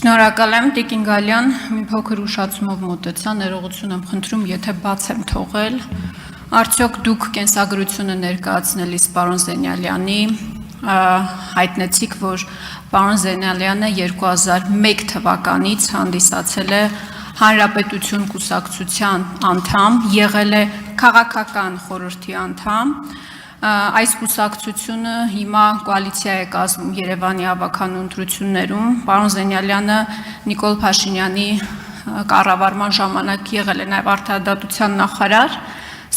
Շնորհակալ եմ Տիկին Գալյան, մի փոքր ուշացումով մոտեցա, ներողություն եմ խնդրում, եթե բաց եմ թողել, արդյոք դուք կենսագրությունը ներկայացնելիս պարոն Զենյալյանի հայտնեցիք, որ պարոն Զենյալյանը 2001 թվականից հանդիսացել է Հանրապետություն կուսակցության անդամ, եղել է քաղաքական խորհրդի անդամ, այս կուսակցությունը հիմա կոալիցիա է կազմում Երևանի ավագանու ընտրություններում, պարոն Զենյալյանը Նիկոլ Փաշինյանի կառավարման ժամանակ եղել է նաև արդարադատության նախարար,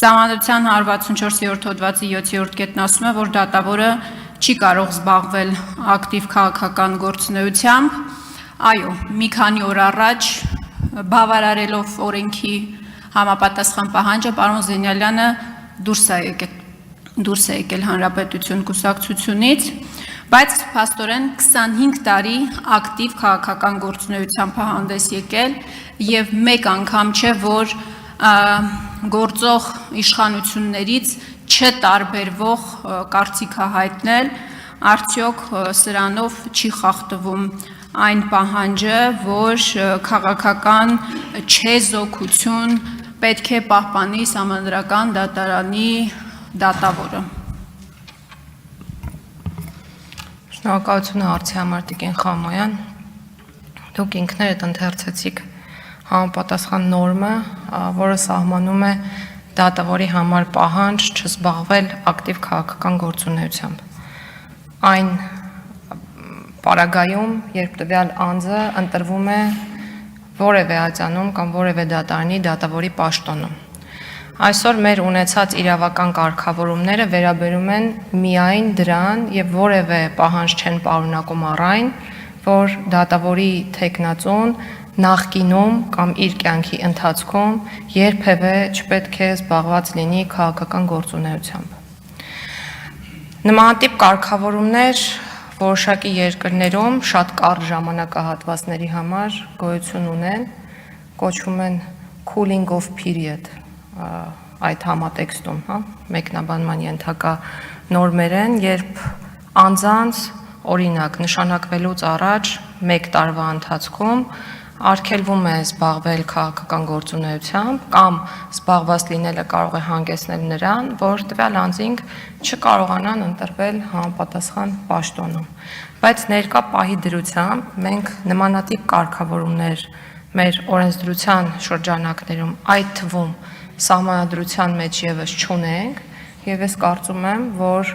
Սահմանադրության 164-րդ հոդվածի 7-րդ կետն ասում է, որ դատավորը չի կարող զբաղվել ակտիվ քաղաքական գործունեությամբ, այո, մի քանի օր առաջ բավարարելով օրենքի համապատասխան պահանջը պարոն Զենյալյանը դուրս է եկել Հանրապետություն կուսակցությունից, բայց փաստորեն 25 տարի ակտիվ քաղաքական գործունեությամբ հանդես եկել եւ մեկ անգամ չէ, որ գործող իշխանություններից չտարբերվող կարծիքը հայտնել, արդյոք սրանով չի խախտվում այն պահանջը, որ քաղաքական չեզոքություն պետք է պահպանի Սահմանադրական դատարանի դատավորը։ Շնորհակալություն հարցի համար Տիկին Խամոյան, դուք ինքներդ ընթերցեցիք համապատասխան նորմը, որը սահմանում է դատավորի համար պահանջ չզբաղվել ակտիվ քաղաքական գործունեությամբ։ Այն պարագայում, երբ տվյալ անձը ընտրվում է որևէ ատյանում կամ որևէ դատարանի դատավորի պաշտոնում։ Այսօր մեր ունեցած իրավական կարգավորումները վերաբերում են միայն դրան եւ որևէ պահանջ չեն պարունակում առ այն, որ դատավորի թեկնածուն նախկինում կամ իր կյանքի ընթացքում երբևէ չպետք է զբաղված լինի քաղաքական գործունեությամբ։ Նմանատիպ կարգավորումներ որոշակի երկրներում շատ կարճ ժամանակահատվածների համար գոյություն ունեն, կոչվում են cooling off period, այդ համատեքստում, մեկնաբանման ենթակա նորմեր են, երբ անձանց օրինակ նշանակվելուց առաջ 1 տարվա ընթացքում արգելվում է զբաղվել քաղաքական գործունեությամբ կամ զբաղված լինելը կարող է հանգեցնել նրան, որ տվյալ անձինք չկարողանան ընտրվել համապատասխան պաշտոնում։ Բայց ներկա պահի դրությամբ մենք նմանատիպ կարգավորումներ մեր օրենսդրության շրջանակներում, այդ թվում Սահմանադրության մեջ եւս չունենք, եւ ես կարծում եմ, որ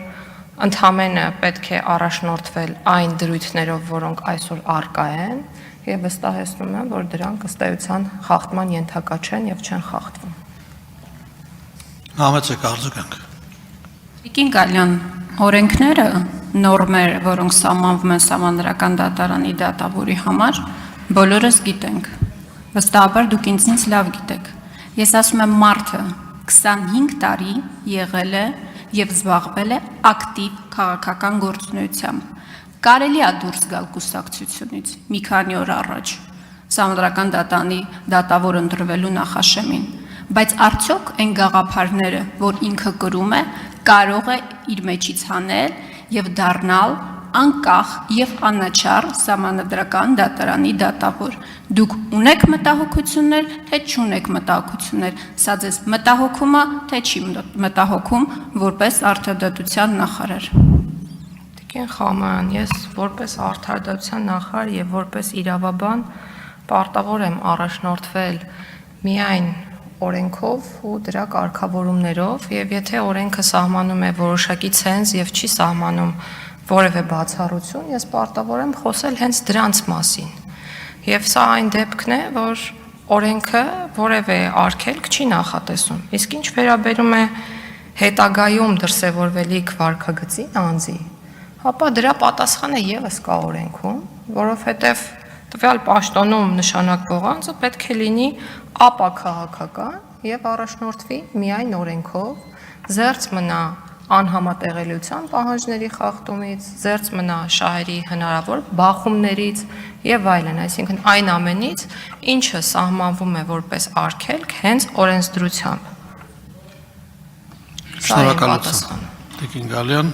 ընդհանրապես պետք է առաջնորդվել այն դրույթներով, որոնք այսօր առկա են, եւ վստահեցնում եմ, որ դրանք ըստ էության խախտման ենթակա չեն եւ չեն խախտվում։ Համեցեք արձագանք։ Տիկին Գալյան, օրենքները, նորմեր, որոնք սահմանվում են Սահմանադրական դատարանի դատավորի համար, բոլորս գիտենք։ Վստահաբար դուք ինձնից լավ գիտեք։ Ես ասում եմ մարդը 25 տարի եղել է եւ զբաղվել է ակտիվ քաղաքական գործունեությամբ։ Կարելի է դուրս գալ կուսակցությունից մի քանի օր առաջ Սահմանադրական դատարանի դատավոր ընտրվելու նախաշեմին, բայց արդյոք այն գաղափարները, որ ինքը կրում է, կարող է իր մեջից հանել եւ դառնալ անկախ եւ անաչառ Սահմանադրական դատարանի դատավոր։ Դուք ունեք մտահոգություններ, թե չունեք մտահոգություններ, սա ձեզ մտահոգում է, թե չի մտահոգում որպես արդարադատության նախարար։ Տիկին Խամոյան, ես որպես արդարադատության նախարար եւ որպես իրավաբան պարտավոր եմ առաջնորդվել միայն օրենքով ու դրա կարգավորումներով եւ եթե օրենքը սահմանում է որոշակի ցենզ եւ չի սահմանում որևէ բացառություն, ես պարտավոր եմ խոսել հենց դրանց մասին։ Եվ սա այն դեպքն է, որ օրենքը որևէ արգելք չի նախատեսում։ Իսկ ինչ վերաբերում է հետագայում դրսևորվելիք վարքագծին անձի, ապա դրա պատասխանը եւս կա օրենքում, որովհետեւ տվյալ պաշտոնում նշանակվող անձը պետք է լինի ապաքաղաքական եւ առաջնորդվի միայն օրենքով, զերծ մնա անհամատեղելիության պահանջների խախտումից, զերծ մնա շահերի հնարավոր բախումներից եւ այլն, այսինքն այն ամենից, ինչը սահմանվում է որպես արգելք հենց օրենսդրությամբ։ Շնորհակալություն։ Տիկին Գալյան